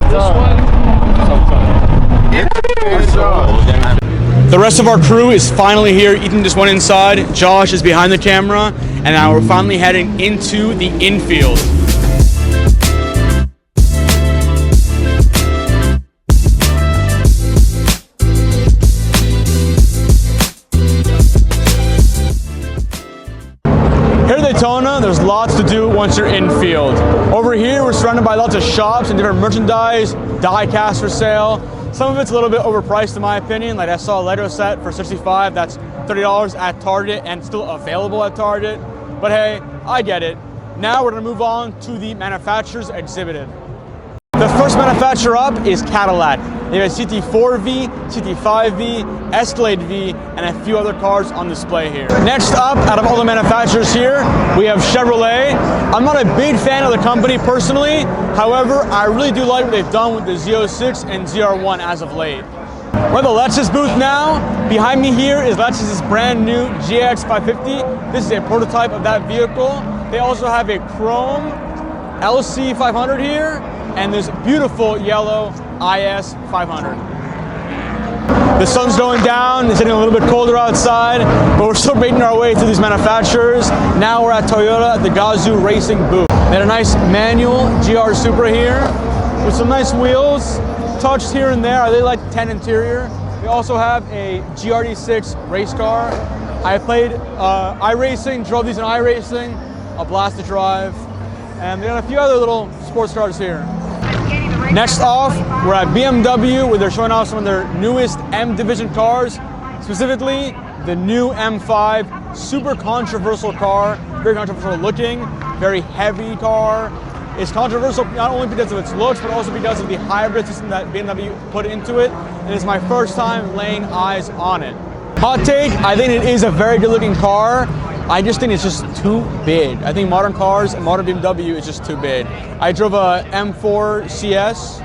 The rest of our crew is finally here. Ethan just went inside. Josh is behind the camera. And now we're finally heading into the infield. Here at Daytona, there's lots to do once you're infield. Over here, we're surrounded by lots of shops and different merchandise, die casts for sale. Some of it's a little bit overpriced in my opinion. Like I saw a Lego set for $65, that's $30 at Target and still available at Target. But hey, I get it. Now we're gonna move on to the manufacturers exhibited. The first manufacturer up is Cadillac. They have a CT4V, CT5V, Escalade V, and a few other cars on display here. Next up, out of all the manufacturers here, we have Chevrolet. I'm not a big fan of the company personally. However, I really do like what they've done with the Z06 and ZR1 as of late. We're at the Lexus booth now. Behind me here is Lexus's brand new GX 550. This is a prototype of that vehicle. They also have a chrome LC 500 here, and this beautiful yellow IS 500. The sun's going down, it's getting a little bit colder outside, but we're still making our way to these manufacturers. Now we're at Toyota at the Gazoo Racing booth. They had a nice manual GR Supra here with some nice wheels, touched here and there. I really like the 10 interior. We also have a GRD6 race car. I played iRacing, drove these in iRacing, a blast to drive. And they got a few other little sports cars here. Next off, we're at BMW, where they're showing off some of their newest M Division cars, specifically the new M5, super controversial car, very controversial looking, very heavy car. It's controversial not only because of its looks, but also because of the hybrid system that BMW put into it, and it's my first time laying eyes on it. Hot take, I think it is a very good looking car. I just think it's just too big. I think modern cars and modern BMW is just too big. I drove a M3 CS,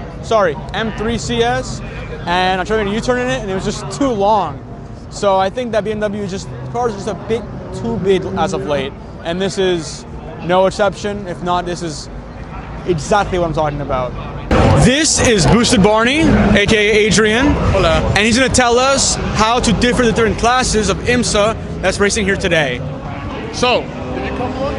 and I tried to make a U-turn in it, and it was just too long. So I think that BMW cars are just a bit too big as of late, and this is no exception. If not, this is exactly what I'm talking about. This is Boosted Barney, aka Adrian. Hola. And he's gonna tell us how to differ the different classes of IMSA that's racing here today. So, if you come look,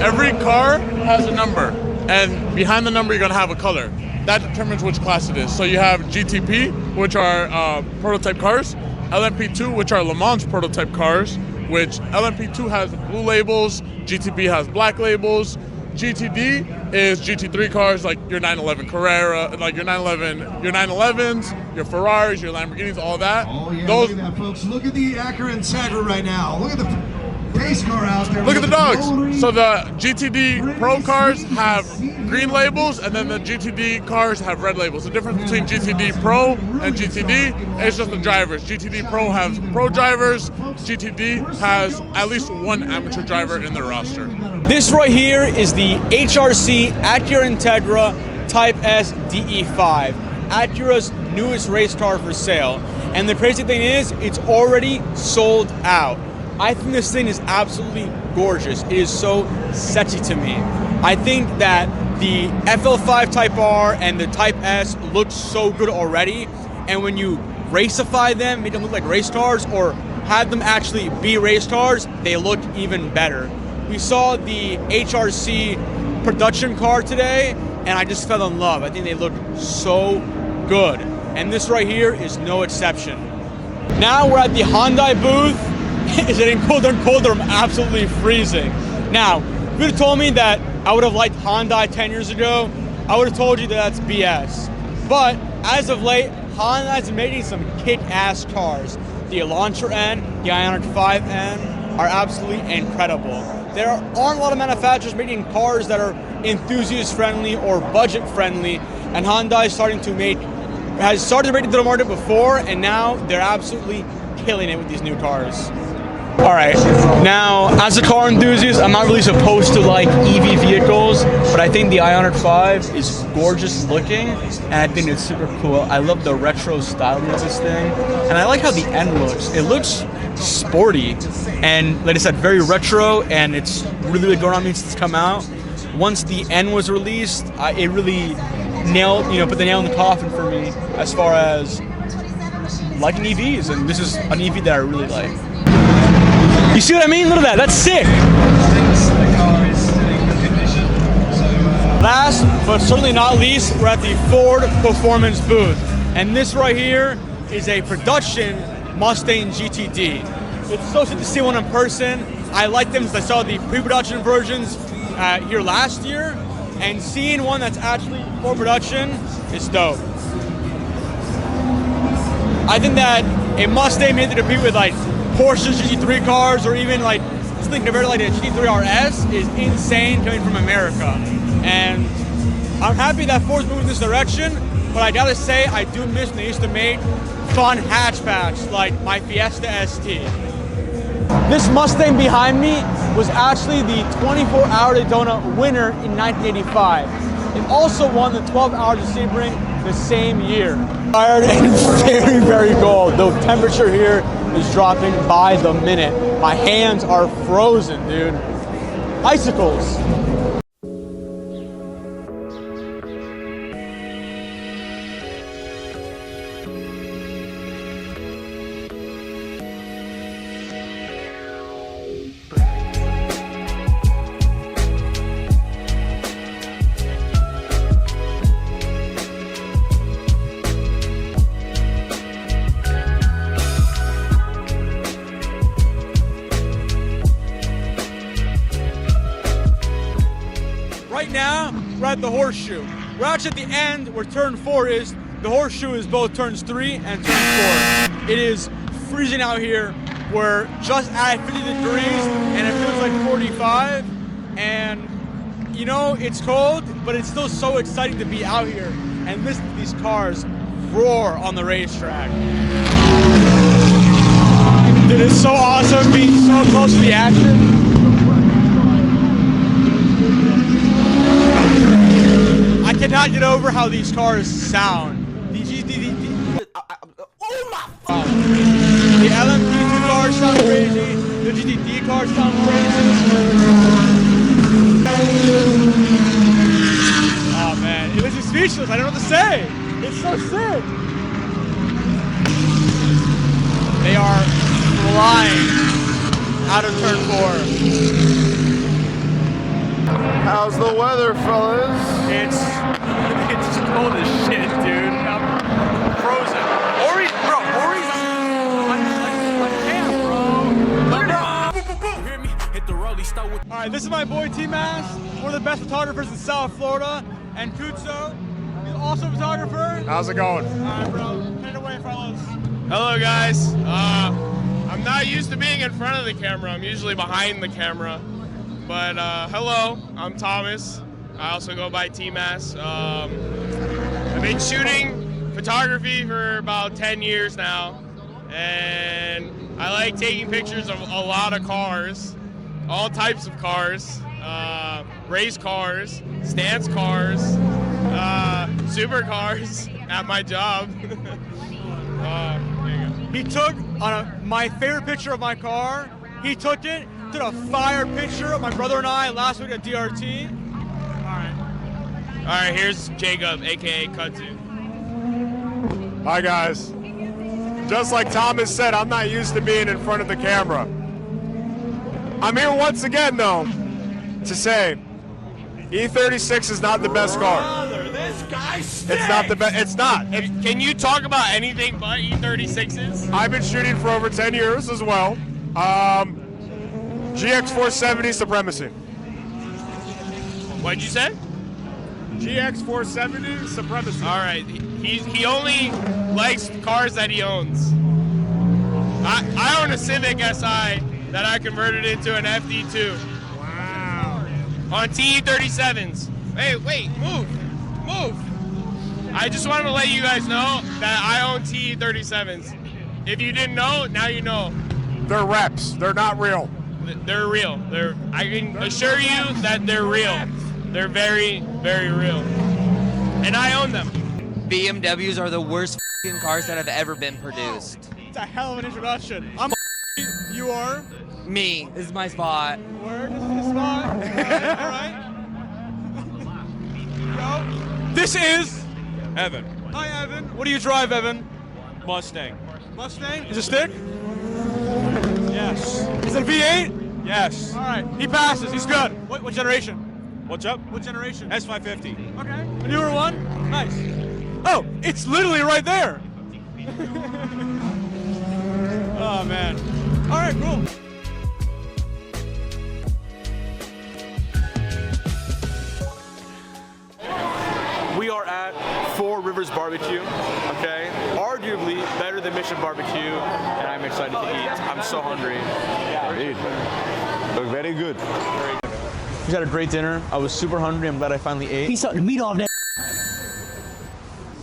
every car has a number, and behind the number you're gonna have a color. That determines which class it is. So you have GTP, which are prototype cars, LMP2, which are Le Mans prototype cars, which LMP2 has blue labels, GTP has black labels, GTD is GT3 cars like your 911 Carrera, like your 911s, your Ferraris, your Lamborghinis, all that. Oh yeah, look at that, folks. Look at the Acura Integra right now. Look at the pace car out there. Look at the dogs. So the GTD Pro cars have green labels, and then the GTD cars have red labels. The difference between GTD Pro and GTD is just the drivers. GTD Pro has pro drivers. GTD has at least one amateur driver in their roster. This right here is the HRC Acura Integra Type S DE5, Acura's newest race car for sale. And the crazy thing is, it's already sold out. I think this thing is absolutely gorgeous. It is so sexy to me. I think that the FL5 Type R and the Type S look so good already, and when you racify them, make them look like race cars, or have them actually be race cars, they look even better. We saw the HRC production car today, and I just fell in love. I think they look so good, and this right here is no exception. Now we're at the Hyundai booth. It's getting colder and colder. I'm absolutely freezing. Now, if you would have told me that I would have liked Hyundai 10 years ago, I would have told you that that's BS. But as of late, Hyundai's making some kick-ass cars. The Elantra N, the Ioniq 5N are absolutely incredible. There aren't a lot of manufacturers making cars that are enthusiast-friendly or budget-friendly, and Hyundai has started to make it to the market before, and now they're absolutely killing it with these new cars. All right, now as a car enthusiast, I'm not really supposed to like EV vehicles, but I think the Ioniq 5 is gorgeous looking, and I think it's super cool. I love the retro styling of this thing, and I like how the N looks. It looks sporty, and like I said, very retro, and it's really, really grown on me since it's come out. Once the N was released, it really put the nail in the coffin for me as far as liking EVs, and this is an EV that I really like. You see what I mean? Look at that. That's sick. Last, but certainly not least, we're at the Ford Performance booth, and this right here is a production Mustang GTD. It's so sick to see one in person. I like them since I saw the pre-production versions here last year, and seeing one that's actually for production is dope. I think that a Mustang made to compete with like Porsche GT3 cars, or even like something compared to like a GT3 RS, is insane coming from America. And I'm happy that Ford's moving in this direction, but I gotta say I do miss when they used to make fun hatchbacks like my Fiesta ST. This Mustang behind me was actually the 24-hour Daytona winner in 1985. It also won the 12 Hours of Sebring the same year. Tired and very, very cold. The temperature here is dropping by the minute. My hands are frozen, dude. Icicles. Right now, we're at the Horseshoe. We're actually at the end where turn 4 is. The Horseshoe is both turns 3 and turn 4. It is freezing out here. We're just at 50 degrees and it feels like 45. And you know, it's cold, but it's still so exciting to be out here and listen to these cars roar on the racetrack. Dude, it's so awesome being so close to the action. I cannot get over how these cars sound. The LMP2 cars sound crazy. The GTD cars sound crazy. Oh man, it makes me speechless. I don't know what to say. It's so sick. They are flying out of turn 4. How's the weather, fellas? It's cold as shit, dude. I'm frozen. Ori's on cam, bro. Look at him. All right, this is my boy T-Mass, one of the best photographers in South Florida, and Kutso, he's also a photographer. How's it going? All right, bro. Take it away, fellas. Hello, guys. I'm not used to being in front of the camera. I'm usually behind the camera. But hello, I'm Thomas. I also go by T-Mass. I've been shooting photography for about 10 years now, and I like taking pictures of a lot of cars, all types of cars, race cars, stance cars, supercars at my job. There you go. He took my favorite picture of my car. He took it. Did a fire picture of my brother and I last week at DRT. All right, here's Jacob, aka Kutsu. Hi guys. Just like Thomas said, I'm not used to being in front of the camera. I'm here once again though to say E36 is not the best car. This guy stinks. It's not the best. It's not. Can you talk about anything but E36s? I've been shooting for over 10 years as well. GX470 supremacy. What'd you say? GX470 supremacy. All right. He only likes cars that he owns. I own a Civic Si that I converted into an FD2. Wow. On TE37s. Hey, wait, move. I just wanted to let you guys know that I own TE37s. If you didn't know, now you know. They're reps. They're not real. They're real. I can assure you that they're real. They're very, very real. And I own them. BMWs are the worst f***ing cars that have ever been produced. It's a hell of an introduction. I'm you are? Me. This is my spot. Word, this is the spot. All right. Go. This is Evan. Hi, Evan. What do you drive, Evan? Mustang. Mustang? Is it stick? Yes. Is it a V8? Yes. All right. He passes. He's good. What generation? What's up? What generation? S550. Okay. A newer one? Nice. Oh, it's literally right there. Oh, man. All right, cool. We are at Four Rivers Barbecue, okay? Arguably better than Mission Barbecue, and I'm excited to eat. I'm so hungry. Look very good. We just had a great dinner. I was super hungry. I'm glad I finally ate. Piece of meat off that.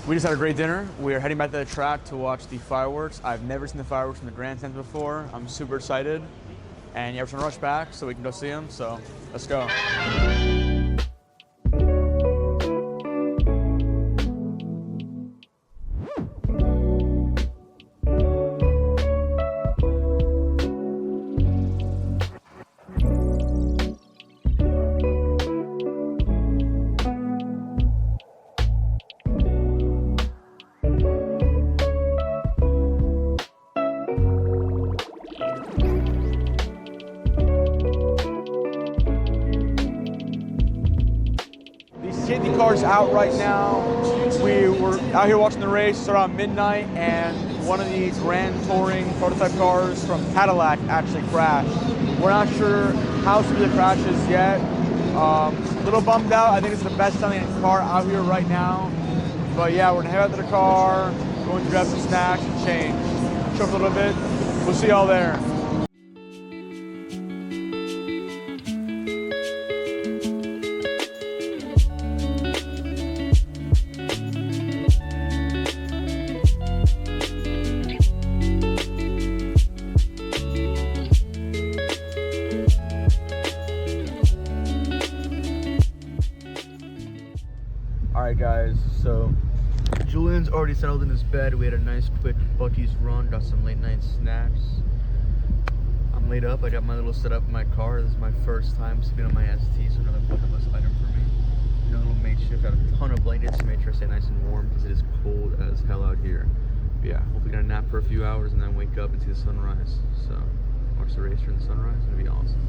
We just had a great dinner. We are heading back to the track to watch the fireworks. I've never seen the fireworks from the grandstands before. I'm super excited. And yeah, we're gonna rush back so we can go see them. So let's go. Safety car's out right now. We were out here watching the race. It's around midnight, and one of the Grand Touring prototype cars from Cadillac actually crashed. We're not sure how severe the crash is yet. A little bummed out. I think it's the best selling car out here right now. But yeah, we're gonna head out to the car, going to grab some snacks and change. Show up a little bit. We'll see y'all there. Alright guys, so Julian's already settled in his bed. We had a nice quick Buc-ee's run, got some late night snacks. I'm laid up, I got my little setup in my car. This is my first time sleeping on my ST, so another bucket list item for me. You know, a little makeshift, got a ton of blankets to make sure I stay nice and warm because it is cold as hell out here. But yeah, hopefully gonna nap for a few hours and then wake up and see the sunrise. So watch the race during the sunrise, it'll be awesome.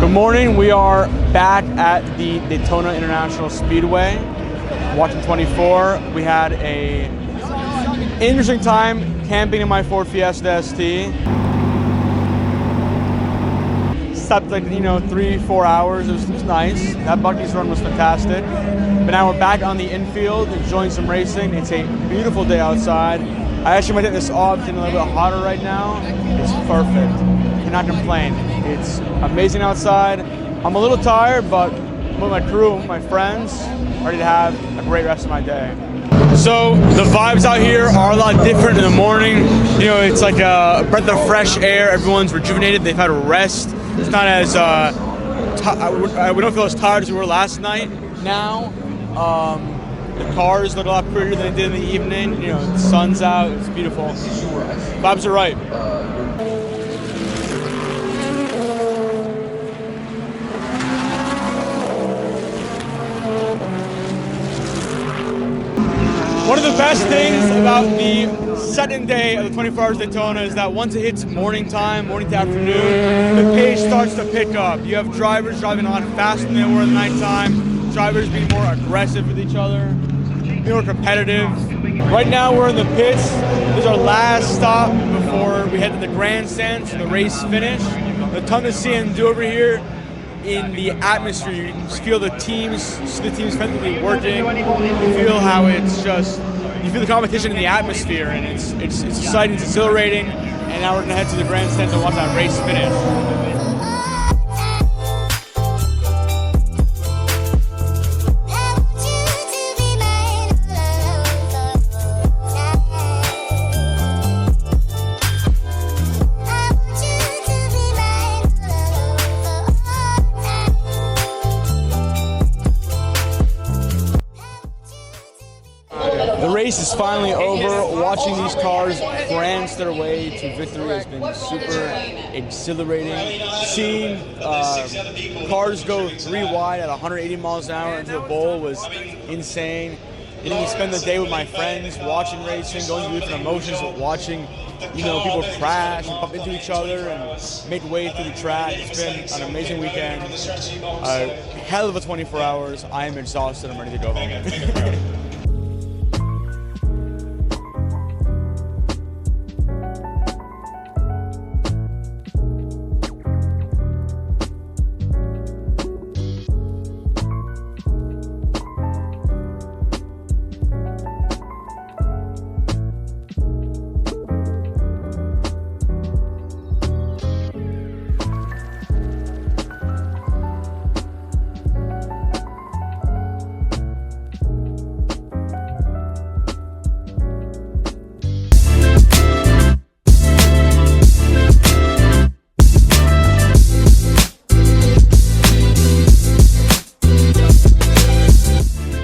Good morning, we are back at the Daytona International Speedway, watching 24. We had a interesting time camping in my Ford Fiesta ST. Slept like, 3-4 hours, it was nice. That Buc-ee's run was fantastic. But now we're back on the infield, enjoying some racing. It's a beautiful day outside. I actually might take this off, it's getting a little bit hotter right now. It's perfect, cannot complain. It's amazing outside. I'm a little tired, but with my crew, my friends, ready to have a great rest of my day. So the vibes out here are a lot different in the morning. It's like a breath of fresh air. Everyone's rejuvenated. They've had a rest. It's not as we don't feel as tired as we were last night. Now the cars look a lot prettier than they did in the evening. The sun's out. It's beautiful. Vibes are right. One of the best things about the second day of the 24 Hours of Daytona is that once it hits morning time, morning to afternoon, the pace starts to pick up. You have drivers driving a lot faster than they were at nighttime, drivers being more aggressive with each other, being more competitive. Right now we're in the pits. This is our last stop before we head to the grandstands for the race finish. There's a ton to see and do over here. In the atmosphere, you can just feel the teams frantically working. You feel how it's just, you feel the competition in the atmosphere, and it's exciting, it's exhilarating. And now we're gonna head to the grandstand to watch that race finish. The race is finally over. Watching these cars prance their way to victory has been super exhilarating. Seeing cars go 3 wide at 180 miles an hour into the bowl was insane. Getting to spend the day with my friends, watching racing, going through different emotions, watching people crash and bump into each other and make way through the track. It's been an amazing weekend. A hell of a 24 hours. I am exhausted. I'm ready to go home.